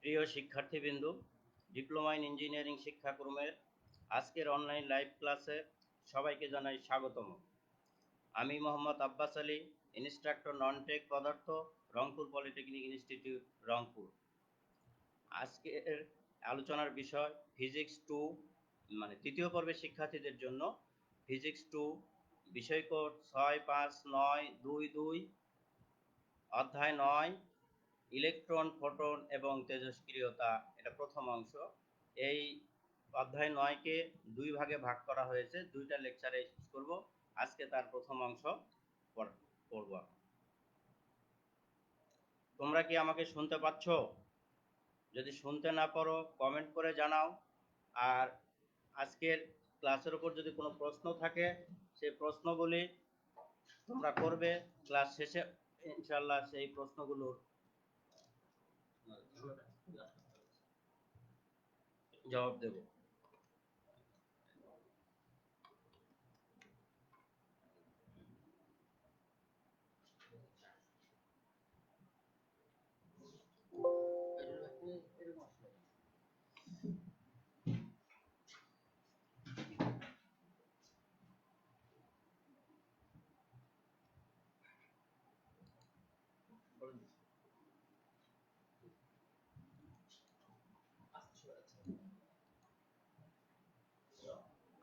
প্রিয় শিক্ষার্থীবৃন্দ, diploma in engineering শিক্ষাক্রমের আজকের অনলাইন লাইভ ক্লাসে সবাইকে জানাই স্বাগতম। আমি Mohammad Abbas Ali, instructor non tech পদার্থ, রংপুর পলিটেকনিক ইনস্টিটিউট, রংপুর। আজকের আলোচনার বিষয় ফিজিক্স 2, মানে তৃতীয় পর্বের শিক্ষার্থীদের জন্য ফিজিক্স 2 বিষয় কোড 65922, অধ্যায় 9 ইলেকট্রন, ফোটন এবং তেজস্ক্রিয়তা। এটা প্রথম অংশ। এই অধ্যায় 9কে দুই ভাগে ভাগ করা হয়েছে, দুইটা লেকচারে শেষ করব। আজকে তার প্রথম অংশ পড়ব। তোমরা কি আমাকে শুনতে পাচ্ছ? যদি শুনতে না পারো কমেন্ট করে জানাও। আর আজকের ক্লাসের উপর যদি কোনো প্রশ্ন থাকে সেই প্রশ্নগুলি তোমরা করবে। ক্লাস শেষে ইনশাআল্লাহ সেই প্রশ্নগুলোর জবাব দেব।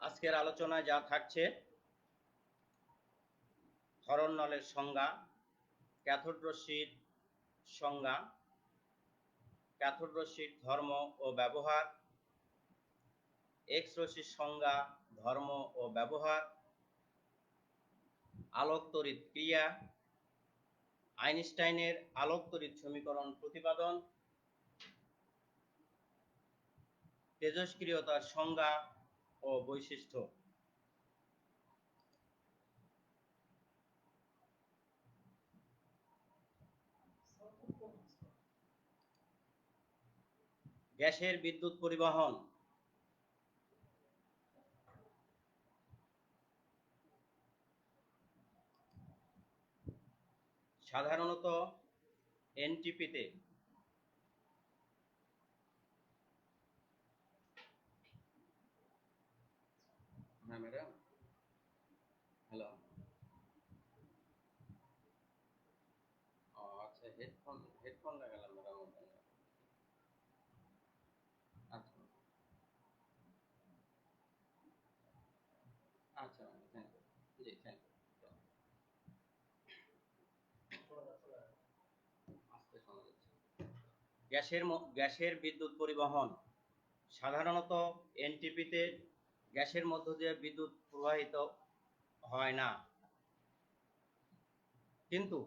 আজকের আলোচনায় যা থাকছে: ক্ষরণ নলের সংজ্ঞা, ক্যাথোড রশ্মির সংজ্ঞা, ক্যাথোড রশ্মির ধর্ম ও ব্যবহার, এক্স রশ্মির সংজ্ঞা, ধর্ম ও ব্যবহার, আলোক তড়িৎ ক্রিয়া, আইনস্টাইনের আলোক তড়িৎ সমীকরণ প্রতিপাদন, তেজস্ক্রিয়তার সংজ্ঞা ও বৈশিষ্ট্য। গ্যাসের বিদ্যুৎ পরিবহন। সাধারণত এনটিপিতে ম্যাডাম, হ্যালো, আচ্ছা, হেডফোন লাগালাম ম্যাডাম। আচ্ছা আচ্ছা, থ্যাংক ইউ। জি, থ্যাংক ইউ। আস্তে শোনা যাচ্ছে। গ্যাসের বিদ্যুৎ পরিবহন। সাধারণত এনটিপিতে গ্যাসের মধ্য দিয়ে বিদ্যুৎ প্রবাহিত হয় না, কিন্তু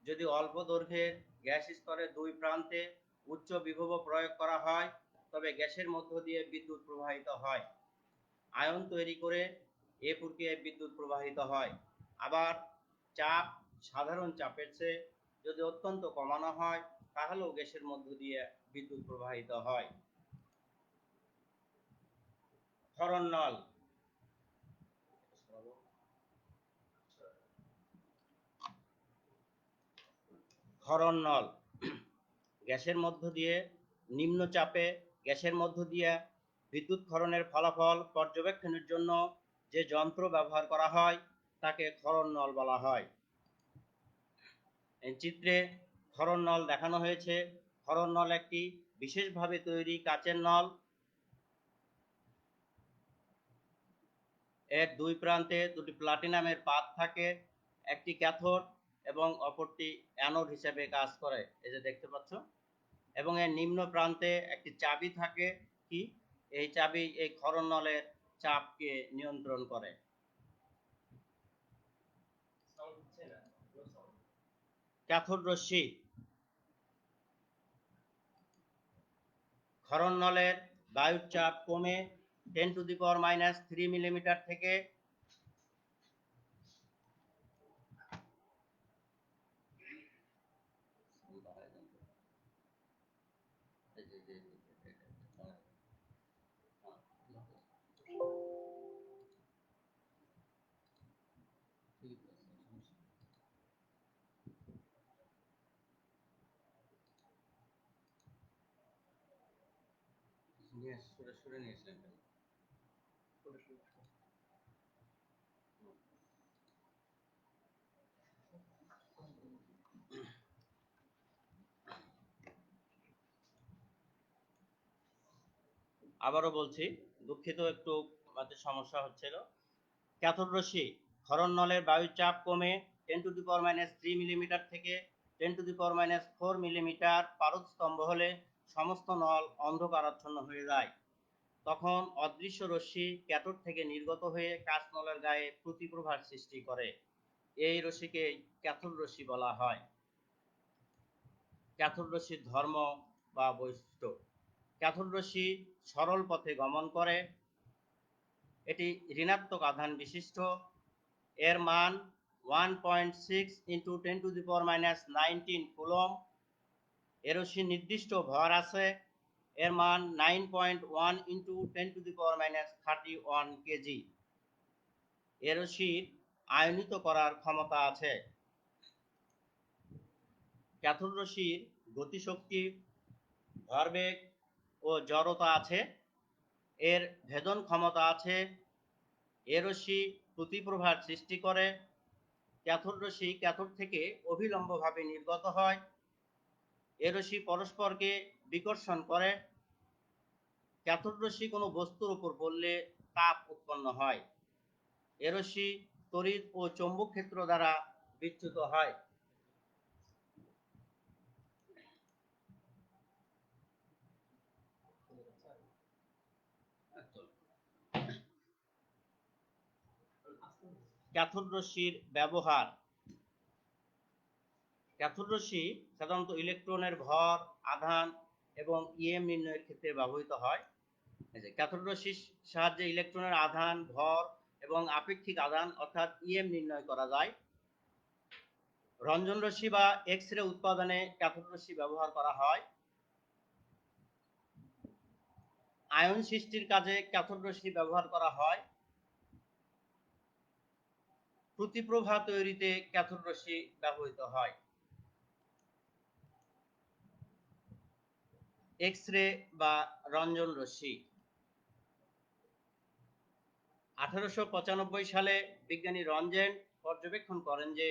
যদি অল্প দৈর্ঘ্যের গ্যাস স্তরের দুই প্রান্তে উচ্চ বিভব প্রয়োগ করা হয় তবে গ্যাসের মধ্য দিয়ে বিদ্যুৎ প্রবাহিত হয়। আয়ন তৈরি করে এ প্রক্রিয়ায় বিদ্যুৎ প্রবাহিত হয়। আবার চাপ সাধারণ চাপের চেয়ে যদি অত্যন্ত কমানো হয় তাহলেও গ্যাসের মধ্য দিয়ে বিদ্যুৎ প্রবাহিত হয়। ক্ষরণ নল। ক্ষরণ নল গ্যাসের মধ্য দিয়ে নিম্ন চাপে গ্যাসের মধ্য দিয়ে বিদ্যুৎ ক্ষরণের ফলাফল পর্যবেক্ষণের জন্য যে যন্ত্র ব্যবহার করা হয় তাকে ক্ষরণ নল বলা হয়। এই চিত্রে ক্ষরণ নল দেখানো হয়েছে। ক্ষরণ নল একটি বিশেষভাবে তৈরি কাচের নল। এর দুই প্রান্তে দুটি প্লাটিনামের পাত থাকে, একটি ক্যাথোড এবং অপরটি অ্যানোড হিসেবে কাজ করে, এই যে দেখতে পাচ্ছ। এবং এর নিম্ন প্রান্তে একটি চাবি থাকে। কি এই চাবি এই ক্ষরণ নলের চাপকে নিয়ন্ত্রণ করে। ক্যাথোড রশ্মি। ক্ষরণ নলের বায়ুর চাপ কমে 10⁻³ মিলিমিটার থেকে সরে নিয়েছিলেন কেন? আবারও বলছি, দুঃখিত, একটু আমাদের সমস্যা হচ্ছিল। ক্যাথোড রশ্মি ক্ষরণ নলের বায়ুর চাপ কমে 10⁻³ মিলিমিটার থেকে 10⁻⁴ মিলিমিটার পারদ স্তম্ভ হলে সমস্ত নল অন্ধকারাচ্ছন্ন হয়ে যায়। তখন অদৃশ্য রশ্মি ক্যাথোড থেকে নির্গত হয়ে কাঁচ নলের গায়ে প্রতিপ্রভার সৃষ্টি করে। এই রশ্মিকে ক্যাথোড রশ্মি বলা হয়। ক্যাথোড রশ্মির ধর্ম বা বৈশিষ্ট্য: ক্যাথোড রশ্মি সরল পথে গমন করে। এটি ঋণাত্মক আধান বিশিষ্ট। এর মান 1.6 × 10⁻⁹ কুলম। এর রশ্মির নির্দিষ্ট ভর আছে। এর মান 9.1 × 10⁻31 কেজি। এর রশ্মির আয়নিত করার ক্ষমতা আছে। ক্যাথোড রশ্মির গতিশক্তি, ভরবেগ ও জড়তা আছে। এর ভেদন ক্ষমতা আছে। এ রশ্মি প্রতিপ্রভার সৃষ্টি করে। ক্যাথোড রশ্মি ক্যাথোড থেকে অভিলম্বভাবে নির্গত হয়। এ রশ্মি পরস্পরকে বিকর্ষণ করে। ক্যাথোড রশ্মি কোনো বস্তুর উপর পড়লে তাপ উৎপন্ন হয়। এ রশ্মি তড়িৎ ও চৌম্বক ক্ষেত্র দ্বারা বিচ্যুত হয়। ক্যাথোড রশ্মির ব্যবহার: ক্যাথোড রশ্মি সাধারণত ইলেকট্রনের ভর, আধান এবং ইএম নির্ণয়ের ক্ষেত্রে ব্যবহৃত হয়। ক্যাথোড রশ্মির সাহায্যে ইলেকট্রনের আধান, ভর এবং আপেক্ষিক আধান অর্থাৎ ইএম নির্ণয় করা যায়। রঞ্জন রশ্মি বা এক্স রে উৎপাদনে ক্যাথোড রশ্মি ব্যবহার করা হয়। আয়ন সৃষ্টির কাজে ক্যাথোড রশ্মি ব্যবহার করা হয়। প্রতিপ্রভা তৈরিতে ক্যাথোড রশ্মি ব্যবহৃত হয়। এক্স রে বা রঞ্জন রশ্মি: 1895 সালে বিজ্ঞানী রঞ্জেন পর্যবেক্ষণ করেন যে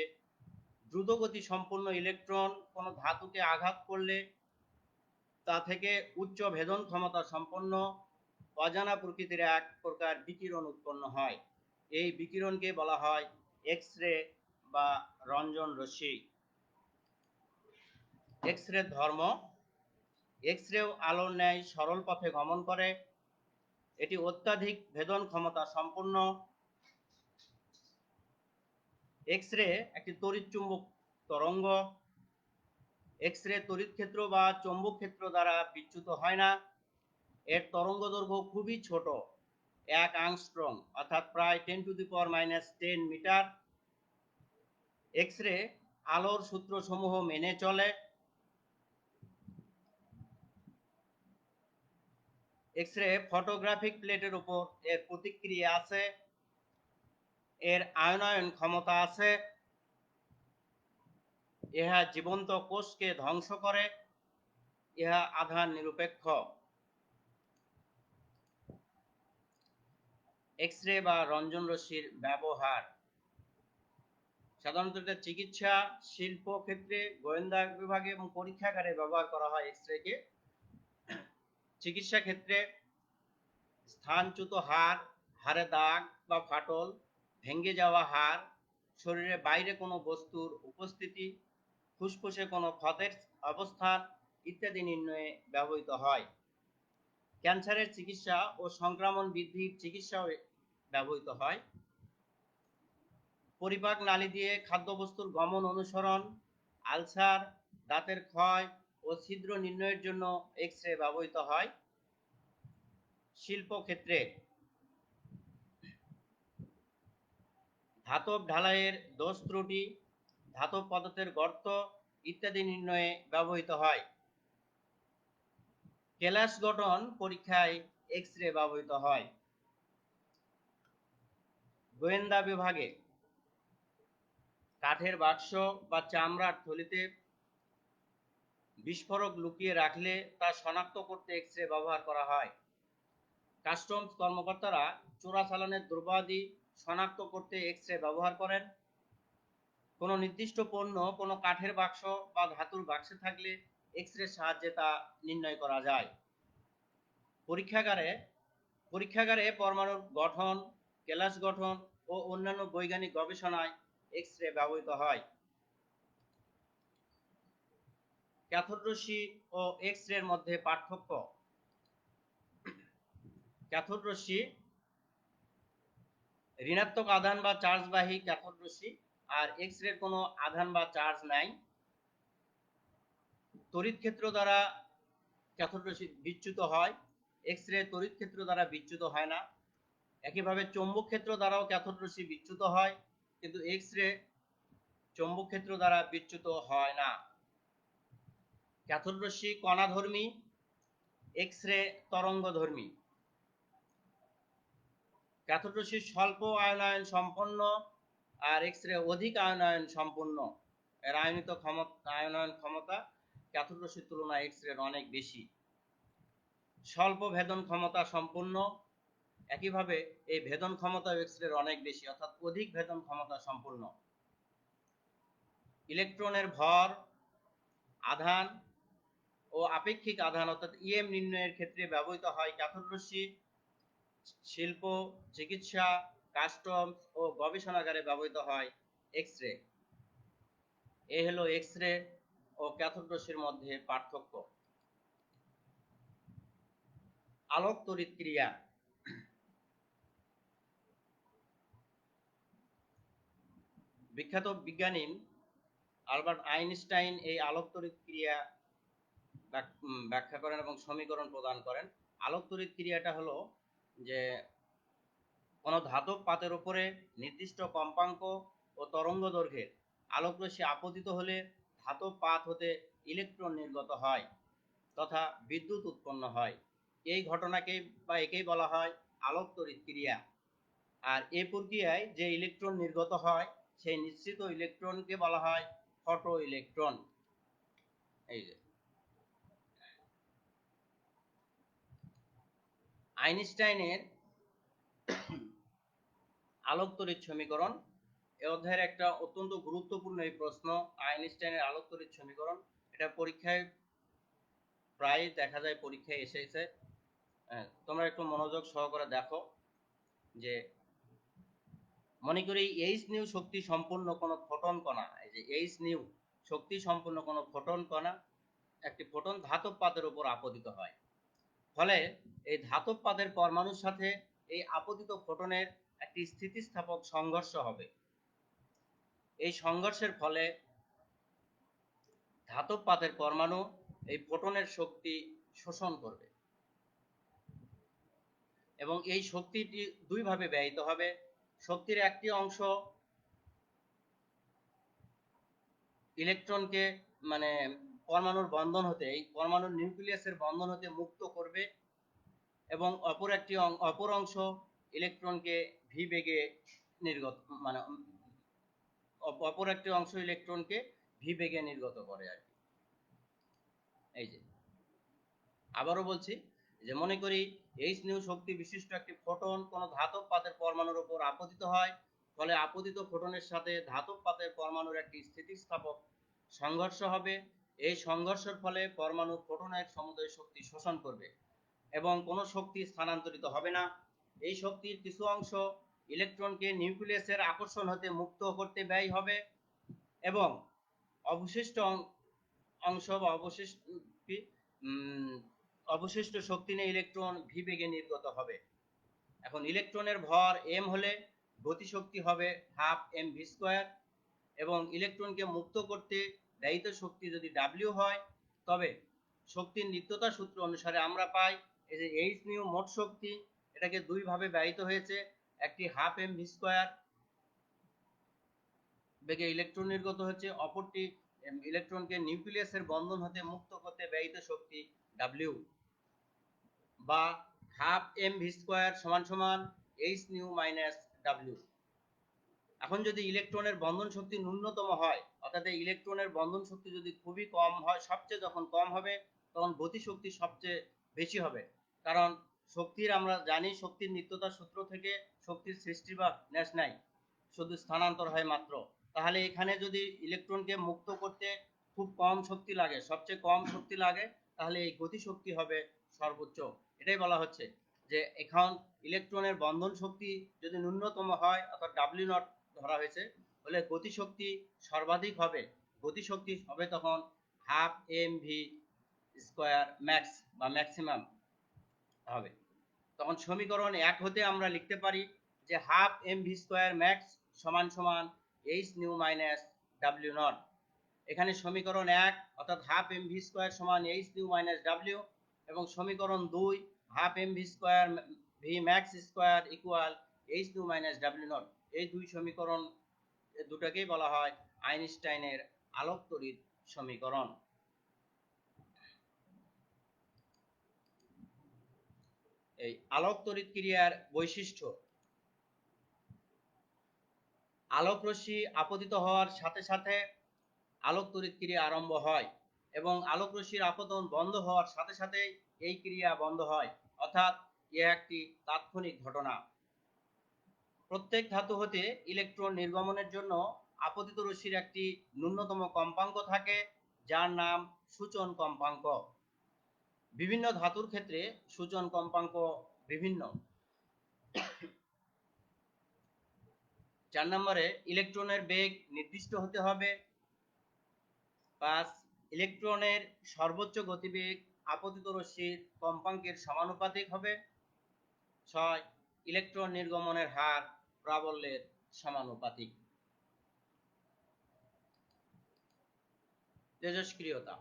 দ্রুতগতি সম্পন্ন ইলেকট্রন কোনো ধাতুকে আঘাত করলে তা থেকে উচ্চ ভেদন ক্ষমতা সম্পন্ন অজানা প্রকৃতির এক প্রকার বিকিরণ উৎপন্ন হয়। এই বিকিরণকে বলা হয় এক্স রে বা রঞ্জন রশ্মি। এক্স রে ধর্ম: এক্স রেও আলোর ন্যায় সরল পথে গমন করে। এটি অত্যাধিক ভেদন ক্ষমতা সম্পন্ন। এক্স রে একটি তড়িৎ চুম্বক তরঙ্গ। এক্স রে তড়িৎ ক্ষেত্র বা চৌম্বক ক্ষেত্র দ্বারা বিচ্যুত হয় না। এর তরঙ্গ দৈর্ঘ্য খুবই ছোট, 1 অ্যাংস্ট্রম অর্থাৎ প্রায় 10⁻10 মিটার। এক্স রে আলোর সূত্রসমূহ মেনে চলে। এক্স রে ফটোগ্রাফিক প্লেটের উপর এর প্রতিক্রিয়া আছে। এর আয়নায়ন ক্ষমতা আছে। ইহা জীবন্ত কোষকে ধ্বংস করে। ইহা আধান নিরপেক্ষ। এক্স রে বা রঞ্জন রশ্মির ব্যবহার: সাধারণত এটা চিকিৎসা, শিল্প ক্ষেত্রে, গোয়েন্দা বিভাগে এবং পরীক্ষাগারে ব্যবহার করা হয়। এক্স রেকে চিকিৎসা ক্ষেত্রে স্থানচ্যুত হাড়, হাড়ে দাগ বা ফাটল, ভেঙে যাওয়া হাড়, শরীরের বাইরে কোনো বস্তুর উপস্থিতি, ফুসফুসে কোনো ক্ষতের অবস্থান ইত্যাদি নির্ণয়ে ব্যবহৃত হয়। ক্যান্সারের চিকিৎসা ও সংক্রমণ বৃদ্ধির চিকিৎসাও ব্যবহৃত হয়। পরিপাক নালী দিয়ে খাদ্যবস্তুর গমন অনুসরণ, আলসার, দাঁতের ক্ষয় ও ছিদ্র নির্ণয়ের জন্য এক্স রে ব্যবহৃত হয়। শিল্প ক্ষেত্রে ধাতব ঢালাইয়ের দোষ ত্রুটি, ধাতব পদার্থের গর্ত ইত্যাদি নির্ণয়ে ব্যবহৃত হয়। কেলাস গঠন পরীক্ষায় এক্স রে ব্যবহৃত হয়। গোয়েন্দা বিভাগে কাঠের বাক্স বা চামড়ার থলিতে বিস্ফোরক লুকিয়ে রাখলে তা শনাক্ত করতে এক্স রে ব্যবহার করা হয়। কাস্টমস কর্মকর্তারা চোরাচালানের দ্রব্যাদি শনাক্ত করতে এক্স রে ব্যবহার করেন। কোনো নির্দিষ্ট পণ্য কোনো কাঠের বাক্স বা ধাতুর বাক্সে থাকলে এক্স রে সাহায্যে তা নির্ণয় করা যায়। পরীক্ষাগারে পরমাণুর গঠন, কেলাস গঠন ও অন্যান্য বৈজ্ঞানিক গবেষণায় এক্স রে ব্যবহৃত হয়। ক্যাথোড রশ্মি ও এক্স রে এর মধ্যে পার্থক্য। ক্যাথোড রশ্মি ঋণাত্মক আধান বা চার্জবাহী ক্যাথোড রশ্মি, আর এক্স রে কোনো আধান বা চার্জ নাই। তড়িৎ ক্ষেত্র দ্বারা ক্যাথোড রশ্মি বিচ্যুত হয়, এক্স রে তড়িৎ ক্ষেত্র দ্বারা বিচ্যুত হয় না। একইভাবে চৌম্বক ক্ষেত্র দ্বারাও ক্যাথোড রশ্মি বিচ্যুত হয়, কিন্তু এক্স রে চৌম্বক ক্ষেত্র দ্বারা বিচ্যুত হয় না। ক্যাথোড রশ্মি কণাধর্মী, এক্স রে তরঙ্গধর্মী। ক্যাথোড রশ্মি স্বল্প আয়নায়ন সম্পন্ন, আর এক্স রে অধিক আয়নায়ন সম্পন্ন। এর আয়নায়ন ক্ষমতা ক্যাথোড রশ্মির তুলনায় এক্স রে অনেক বেশি। স্বল্প ভেদন ক্ষমতা সম্পন্ন, একইভাবে এই ভেদন ক্ষমতা এক্স রে অনেক বেশি, অর্থাৎ অধিক ভেদন ক্ষমতা সম্পন্ন। ইলেকট্রনের ভর, আধান ও আপেক্ষিক আধান অর্থাৎ ইএম নির্ণয়ের ক্ষেত্রে ব্যবহৃত হয় ক্যাথোড রশ্মি। শিল্প, চিকিৎসা, কাস্টমস ও গবেষণাগারে ব্যবহৃত হয় এক্স রে। এ হলো এক্স রে ও ক্যাথোড রশ্মির মধ্যে পার্থক্য। আলোক তড়িৎ ক্রিয়া। বিখ্যাত বিজ্ঞানী আলবার্ট আইনস্টাইন এই আলোক তড়িৎ ক্রিয়া ব্যাখ্যা করেন এবং সমীকরণ প্রদান করেন। আলোক তড়িৎ ক্রিয়াটা হলো যে কোনো ধাতব পাতের উপরে নির্দিষ্ট কম্পাঙ্ক ও তরঙ্গ দৈর্ঘ্যের আলোক রশ্মি আপতিত হলে ধাতব পাত হতে ইলেকট্রন নির্গত হয় তথা বিদ্যুৎ উৎপন্ন হয়। এই ঘটনাকে বা একেই বলা হয় আলোক তড়িৎ ক্রিয়া। আর এই প্রক্রিয়ায় যে ইলেকট্রন নির্গত হয় সেই নিঃসৃত ইলেকট্রনকে বলা হয় ফটো ইলেকট্রন। এই যে আইনস্টাইনের আলোক তড়িৎ সমীকরণ, এ অধ্যায়ের একটা অত্যন্ত গুরুত্বপূর্ণ এই প্রশ্ন, আইনস্টাইনের আলোক তড়িৎ সমীকরণ। এটা পরীক্ষায় প্রায় দেখা যায়, পরীক্ষায় এসেছে। তোমরা একটু মনোযোগ সহকারে দেখো যে মনে করি এইচ নিউ শক্তি সম্পূর্ণ কোনো ফোটন কণা, এই যে এইচ নিউ শক্তি সম্পূর্ণ কোনো ফোটন কণা একটি ফোটন ধাতব পাতের উপর আপতিত হয়। ফলে এই ধাতব পাতের পরমাণুর সাথে এই আপতিত ফোটনের একটি স্থিতিস্থাপক সংঘর্ষ হবে। এই সংঘর্ষের ফলে ধাতব পাতের পরমাণু এই ফোটনের শক্তি শোষণ করবে এবং এই শক্তিটি দুইভাবে ব্যয়িত হবে। শক্তির একটি অংশ ইলেকট্রনকে মানে পরমাণুর বন্ধন হতে, এই পরমাণুর নিউক্লিয়াসের বন্ধন হতে মুক্ত করবে এবং অপর অংশ ইলেকট্রনকে ভি বেগে নির্গত মানে অপর একটি অংশ ইলেকট্রনকে ভি বেগে নির্গত করে আর কি। এই যে আবারও বলছি যে মনে করি এইচ নিউ শক্তি বিশিষ্ট একটি ফোটন কোনো ধাতব পাতের পরমাণুর উপর আপতিত হয়, ফলে আপতিত ফোটনের সাথে ধাতব পাতের পরমাণুর একটি স্থিতিস্থাপক সংঘর্ষ হবে। এই সংঘর্ষের ফলে পরমাণু ফোটনের সমুদয় শক্তি শোষণ করবে এবং কোনো শক্তি স্থানান্তরিত হবে না। এই শক্তির কিছু অংশ ইলেকট্রনকে নিউক্লিয়াসের আকর্ষণ হতে মুক্ত করতে ব্যয় হবে এবং অবশিষ্ট অংশ বা অবশিষ্ট শক্তি নিয়ে ইলেকট্রন ভি বেগে নির্গত হবে। এখন ইলেকট্রনের ভর এম হলে গতিশক্তি হবে হাফ এম ভি স্কোয়ার এবং ইলেকট্রনকে মুক্ত করতে ব্যয়িত শক্তি যদি ডাব্লিউ হয়, তবে শক্তির নিত্যতা সূত্র অনুসারে আমরা পাই এই যে এইচ নিউ মোট শক্তি, এটাকে দুই ভাবে ব্যয়িত হয়েছে। একটি হাফ এম ভি স্কোয়ার বেগে ইলেকট্রন নির্গত হচ্ছে, অপরটি ইলেকট্রনকে নিউক্লিয়াসের বন্ধন হতে মুক্ত করতে ব্যয়িত শক্তি ডাব্লিউ, বা হাফ এম ভি স্কোয়ার সমান সমান এইচ নিউ মাইনাস ডাব্লিউ। এখন যদি ইলেকট্রনের বন্ধন শক্তি ন্যূনতম হয়, অর্থাৎ ইলেকট্রনের বন্ধন শক্তি যদি খুবই কম হয়, সবচেয়ে যখন কম হবে তখন গতিশক্তি সবচেয়ে বেশি হবে, কারণ শক্তির আমরা জানি শক্তির নিত্যতার সূত্র থেকে শক্তির সৃষ্টি বা নাশ নাই, শুধু স্থানান্তর হয় মাত্র। তাহলে এখানে যদি ইলেকট্রনকে মুক্ত করতে খুব কম শক্তি লাগে, সবচেয়ে কম শক্তি লাগে, তাহলে এই গতিশক্তি হবে সর্বোচ্চ। এটাই বলা হচ্ছে যে এখন ইলেকট্রনের বন্ধন শক্তি যদি ন্যূনতম হয়, অর্থাৎ ডাব্লিউ নট ধরা হয়েছে, বলে গতিশক্তি সর্বাধিক হবে। গতিশক্তি হবে তখন half M V square max বা ম্যাক্সিমাম হবে। তখন সমীকরণ 1 হতে আমরা লিখতে পারি যে half M V square max সমান সমান H nu minus W naught. এখানে সমীকরণ 1 অর্থাৎ হাফ এম ভি স্কোয়ার সমান এইচ নিউ মাইনাস ডাব্লিউ, এবং সমীকরণ 2 half M V square V max square equal H nu minus W naught. এই দুই সমীকরণ দুটাকেই বলা হয় আইনস্টাইনের আলোক তড়িৎ সমীকরণ। এই আলোক তড়িৎ ক্রিয়ার বৈশিষ্ট্য: আলোক রশ্মি আপতিত হওয়ার সাথে সাথে আলোক তড়িৎ ক্রিয়া আরম্ভ হয়, এবং আলোক রশ্মির আপতন বন্ধ হওয়ার সাথে সাথে এই ক্রিয়া বন্ধ হয়, অর্থাৎ এ একটি তাৎক্ষণিক ঘটনা। প্রত্যেক ধাতু হতে ইলেকট্রন নির্গমনের জন্য আপতিত রশ্মির একটি ন্যূনতম কম্পাঙ্ক থাকে, যার নাম সূচন কম্পাঙ্ক। বিভিন্ন ধাতুর ক্ষেত্রে সূচন কম্পাঙ্ক বিভিন্ন। 4 নম্বরে ইলেকট্রনের বেগ নির্দিষ্ট হতে হবে। 5 ইলেকট্রনের সর্বোচ্চ গতিবেগ আপতিত রশ্মির কম্পাঙ্কের সমানুপাতিক হবে। 6 ইলেকট্রন নির্গমনের হার প্রাবল্যের সমানুপাতিক। তেজস্ক্রিয়তা: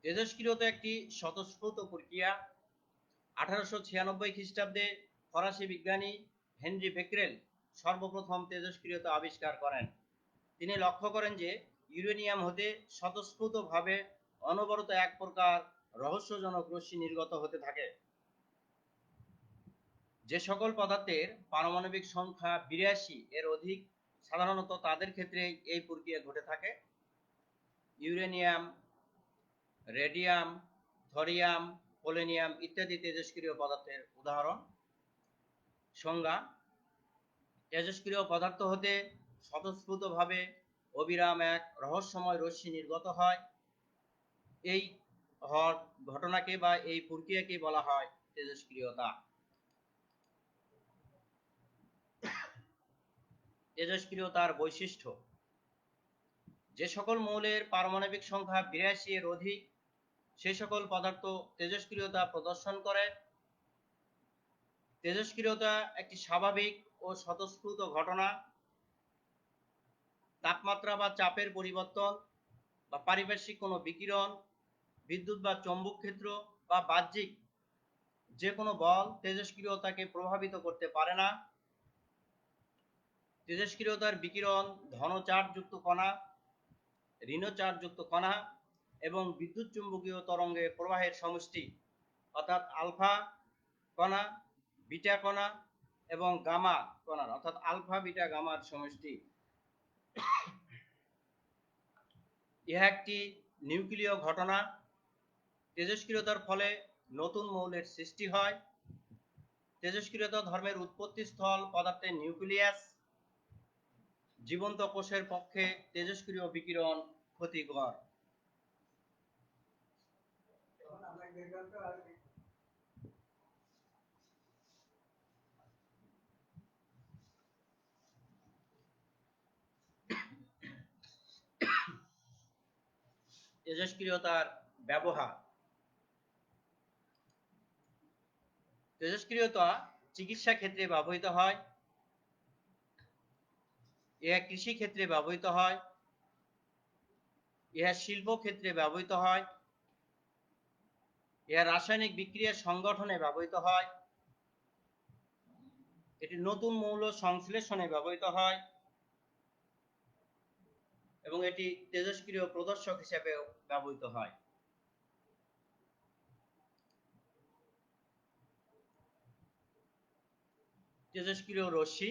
তেজস্ক্রিয়তা একটি স্বতঃস্ফূর্ত প্রক্রিয়া। 1896 খ্রিস্টাব্দে ফরাসি বিজ্ঞানী হেনরি বেকেরেল সর্বপ্রথম তেজস্ক্রিয়তা আবিষ্কার করেন। তিনি লক্ষ্য করেন যে ইউরেনিয়াম হতে স্বতঃস্ফূর্তভাবে অনবরত এক প্রকার রহস্যজনক রশ্মি নির্গত হতে থাকে। যে সকল পদার্থের পারমাণবিক সংখ্যা 82 এর অধিক, সাধারণত তাদের ক্ষেত্রে এই প্রক্রিয়া ঘটে থাকে। ইউরেনিয়াম, রেডিয়াম, থরিয়াম, পোলোনিয়াম ইত্যাদি তেজস্ক্রিয় পদার্থের উদাহরণ। সংজ্ঞা: তেজস্ক্রিয় পদার্থ হতে স্বতঃস্ফূর্তভাবে অবিরাম এক রহস্যময় রশ্মি নির্গত হয়। এই ঘটনাকে বা এই প্রক্রিয়াকে বলা হয় তেজস্ক্রিয়তা। তেজস্ক্রিয়তার বৈশিষ্ট্য: যে সকল মৌলের পারমাণবিক সংখ্যা 82 এর অধিক, সে সকল পদার্থ তেজস্ক্রিয়তা প্রদর্শন করে। তেজস্ক্রিয়তা একটি স্বাভাবিক ও স্বতঃস্ফূর্ত ঘটনা। তাপমাত্রা বা চাপের পরিবর্তন বা পারিপার্শ্বিক কোনো বিকিরণ, বিদ্যুৎ বা চৌম্বক ক্ষেত্র বা বাহ্যিক যে কোনো বল তেজস্ক্রিয়তাকে প্রভাবিত করতে পারে না। তেজস্ক্রিয়তার বিকিরণ ধন চার্জযুক্ত কণা, ঋণ চার্জযুক্ত কণা এবং বিদ্যুৎ চুম্বকীয় তরঙ্গের প্রবাহের সমষ্টি, অর্থাৎ আলফা কণা, বিটা কণা এবং গামা কণার, অর্থাৎ আলফা বিটা গামার সমষ্টি। ইহা একটি নিউক্লিয় ঘটনা। তেজস্ক্রিয়তার ফলে নতুন মৌলের সৃষ্টি হয়। তেজস্ক্রিয়তা ধর্মের উৎপত্তি স্থল পদার্থের নিউক্লিয়াস। জীবন্ত কোষের পক্ষে তেজস্ক্রিয় বিকিরণ ক্ষতিকর। তেজস্ক্রিয়তার ব্যবহার: তেজস্ক্রিয়তা চিকিৎসা ক্ষেত্রে ব্যবহৃত হয়। ইহা কৃষি ক্ষেত্রে ব্যবহৃত হয়। ইহা শিল্প ক্ষেত্রে ব্যবহৃত হয়। ইহা রাসায়নিক বিক্রিয়ার সংগঠনে ব্যবহৃত হয়। এটি নতুন মৌল সংশ্লেষণে ব্যবহৃত হয় এবং এটি তেজস্ক্রিয় প্রদর্শক হিসেবেও ব্যবহৃত হয়। তেজস্ক্রিয় রশ্মি: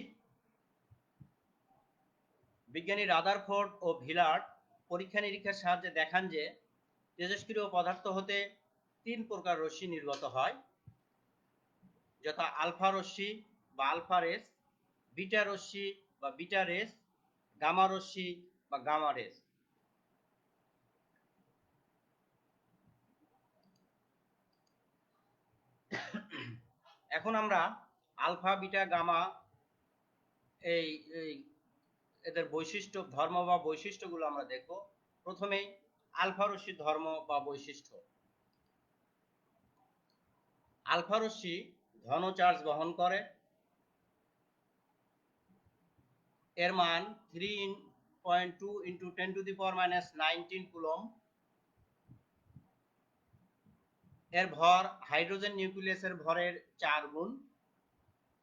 বিজ্ঞানী রাদারফোর্ড ও ভিলার্ড পরীক্ষা নিরীক্ষার সাহায্যে দেখান যে তেজস্ক্রিয় পদার্থ হতে তিন প্রকার রশ্মি নির্গত হয়, যথা আলফা রশ্মি বা আলফা রেস, বিটা রশ্মি বা বিটা রেস, গামা রশ্মি বা গামা রেস। এখন আমরা আলফা, বিটা, গামা এই এদের বৈশিষ্ট্য, ধর্ম বা বৈশিষ্ট্যগুলো আমরা দেখব। প্রথমেই আলফা রশ্মির ধর্ম বা বৈশিষ্ট্য। আলফা রশ্মি ধন চার্জ বহন করে, এর মান 3.2 × 10⁻⁻19 কুলম। এর ভর হাইড্রোজেন নিউক্লিয়াসের ভরের 4 গুণ,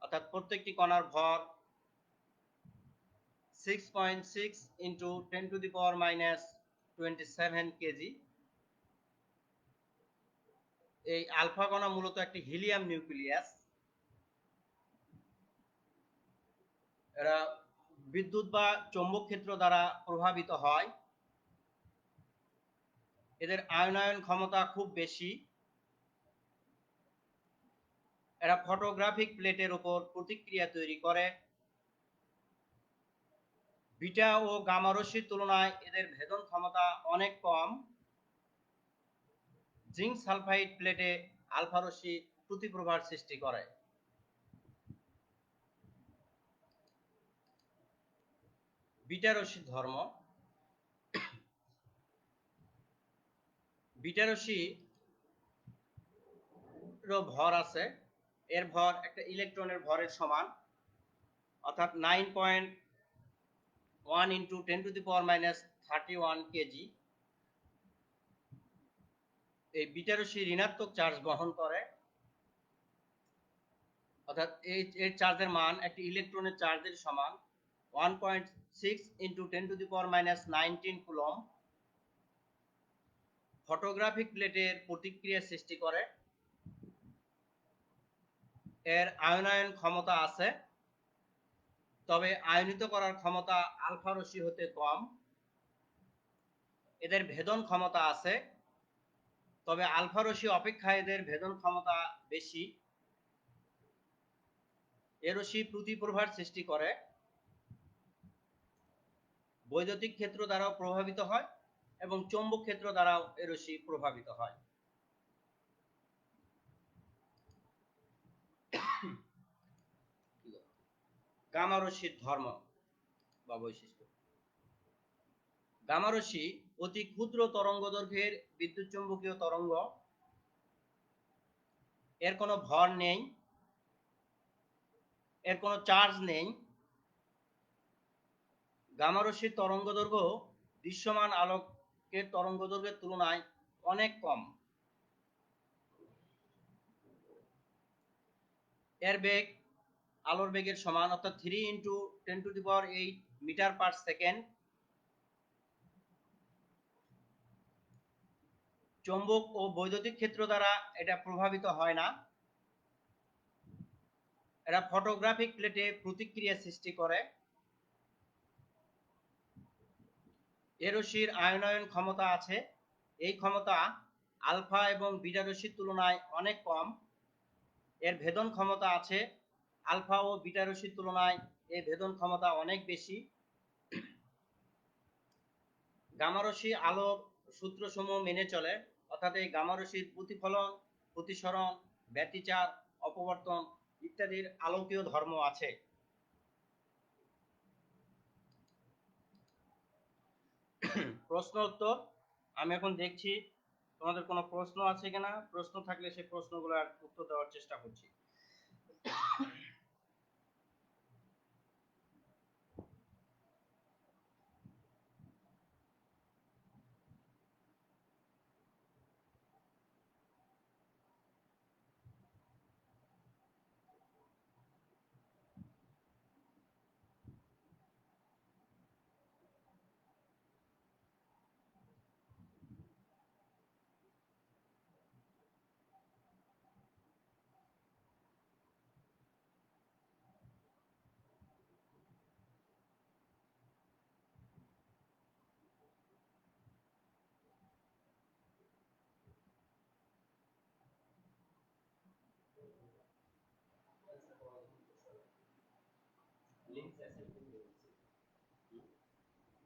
অর্থাৎ প্রত্যেকটি কণার ভর 6.6 × 10⁻27 কেজি। এই আলফা কণা মূলত একটি হিলিয়াম নিউক্লিয়াস। এরা বিদ্যুৎ বা চৌম্বক ক্ষেত্র দ্বারা প্রভাবিত হয়। এদের আয়নায়ন ক্ষমতা খুব বেশি। এরা ফটোগ্রাফিক প্লেটের উপর প্রতিক্রিয়া তৈরি করে। বিটা ও গামা রশ্মির তুলনায় এদের ভেদন ক্ষমতা অনেক কম। জিঙ্ক সালফাইড প্লেটে আলফা রশ্মি প্রতিপ্রভার সৃষ্টি করে। বিটা রশ্মির ধর্ম। বিটা রশ্মির ভর আছে, এর ভর একটা ইলেকট্রনের ভরের সমান, অর্থাৎ 9.1 × 10⁻31 কেজি। এই বিটা রশ্মি ঋণাত্মক চার্জ বহন করে, অর্থাৎ এর চার্জের মান একটি ইলেকট্রনের চার্জের সমান 1.6 × 10⁻19 কুলম। ফটোগ্রাফিক প্লেটের প্রতিক্রিয়া সৃষ্টি করে। এর আয়নায়ন ক্ষমতা আছে, তবে আয়নিত করার ক্ষমতা আলফা রশ্মি হতে কম। এদের ভেদন ক্ষমতা আছে, তবে আলফা রশ্মি অপেক্ষা এদের ভেদন ক্ষমতা বেশি। এ রশ্মি প্রতিপ্রভার সৃষ্টি করে। বৈদ্যুতিক ক্ষেত্র দ্বারাও প্রভাবিত হয় এবং চৌম্বক ক্ষেত্র দ্বারাও এ রশ্মি প্রভাবিত হয়। গামা রশ্মির ধর্ম বা বৈশিষ্ট্য। গামা রশ্মি অতি ক্ষুদ্র তরঙ্গ দৈর্ঘ্যের বিদ্যুৎ চৌম্বকীয় তরঙ্গ। এর কোনো ভর নেই, এর কোনো চার্জ নেই। গামা রশ্মির তরঙ্গ দৈর্ঘ্য দৃশ্যমান আলোকের তরঙ্গ দৈর্ঘ্যের তুলনায় অনেক কম। এর বেগ আলোর বেগের সমান, অর্থাৎ 3 × 10⁸ মিটার/সেকেন্ড। চৌম্বক ও বৈদ্যুতিক ক্ষেত্র দ্বারা এটা প্রভাবিত হয় না। এরা ফটোগ্রাফিক প্লেটে প্রতিক্রিয়া সৃষ্টি করে। এ রশ্মির আয়নায়ন ক্ষমতা আছে, এই ক্ষমতা আলফা এবং বিটা রশ্মির তুলনায় অনেক কম। এর ভেদন ক্ষমতা আছে, আলফা ও বিটা রশ্মির তুলনায় এর ভেদন ক্ষমতা অনেক বেশি। গামা রশ্মি আলোর সূত্রসমূহ মেনে চলে, অর্থাৎ এই গামা রশ্মির প্রতিফলন, প্রতিসরণ, ব্যতিচার, অপবর্তন ইত্যাদির আলোকীয় ধর্ম আছে। প্রশ্ন উত্তর আমি এখন দেখছি তোমাদের কোনো প্রশ্ন আছে কিনা। প্রশ্ন থাকলে সেই প্রশ্নগুলোর উত্তর দেওয়ার চেষ্টা করছি।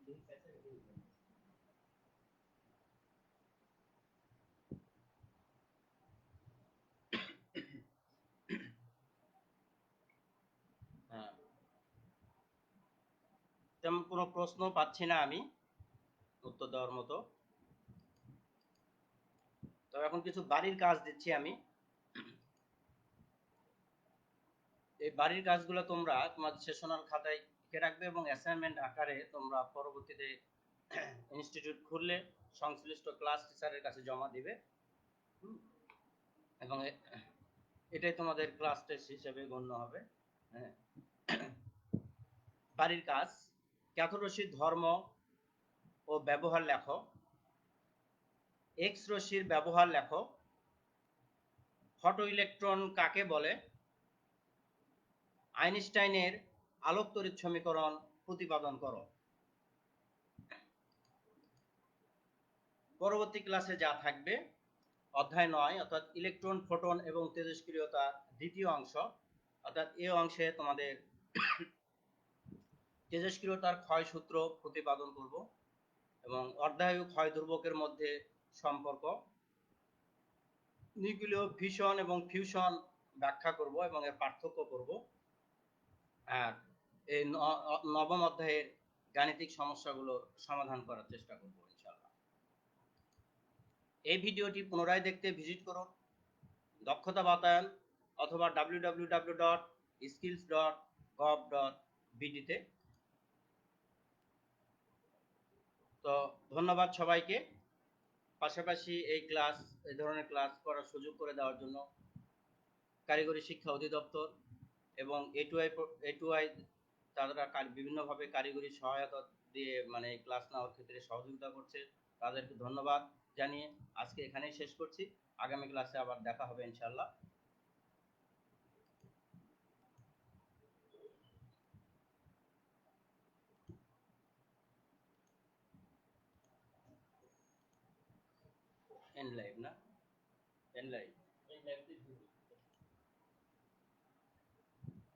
হ্যাঁ, তেমন কোনো প্রশ্ন পাচ্ছি না আমি উত্তর দেওয়ার মতো। তবে এখন কিছু বাড়ির কাজ দিচ্ছি আমি। এই বাড়ির কাজগুলো তোমরা তোমাদের সেশনাল খাতায় লিখে রাখবে এবং অ্যাসাইনমেন্ট আকারে তোমরা পরবর্তীতে ইনস্টিটিউট খুললে সংশ্লিষ্ট ক্লাস টিচারের কাছে জমা দিবে এবং এটাই তোমাদের ক্লাস টেস্ট হিসেবে গণ্য হবে। হ্যাঁ, বাড়ির কাজ, ক্যাথোড ধর্ম ও ব্যবহার লেখো, এক্স রশ্মির ব্যবহার লেখো, ফটো ইলেকট্রন কাকে বলে, আইনস্টাইনের আলোক তড়িৎ সমীকরণ প্রতিপাদন করো। পরবর্তী ক্লাসে যা থাকবে অধ্যায় 9 অর্থাৎ ইলেকট্রন, ফোটন এবং তেজস্ক্রিয়তা দ্বিতীয় অংশ, অর্থাৎ এই অংশে তোমাদের তেজস্ক্রিয়তার ক্ষয় সূত্র প্রতিপাদন করব এবং অর্ধায়ু ক্ষয় ধ্রুবকের মধ্যে সম্পর্ক, নিউক্লিয় ফিশন এবং ফিউশন ব্যাখ্যা করব এবং এর পার্থক্য করব। আর এই নবম অধ্যায়ের গাণিতিক সমস্যাগুলোর সমাধান করার চেষ্টা করব ইনশাআল্লাহ। এই ভিডিওটি পুনরায় দেখতে ভিজিট করুন দক্ষতা বাতায়ন অথবা www.skills.gov.bd তে। তো ধন্যবাদ সবাইকে। পাশাপাশি এই ধরনের ক্লাস করার সুযোগ করে দেওয়ার জন্য কারিগরি শিক্ষা অধিদপ্তর এবং A2I তারা বিভিন্নভাবে কারিগরি সহায়তা দিয়ে মানে ক্লাস নেওয়ার ক্ষেত্রে সহযোগিতা করছে, তাদেরকে ধন্যবাদ জানিয়ে আজকে এখানেই শেষ করছি। আগামী ক্লাসে আবার দেখা হবে ইনশাআল্লাহ। এন্ড লাইভ না, এন্ড লাইভ।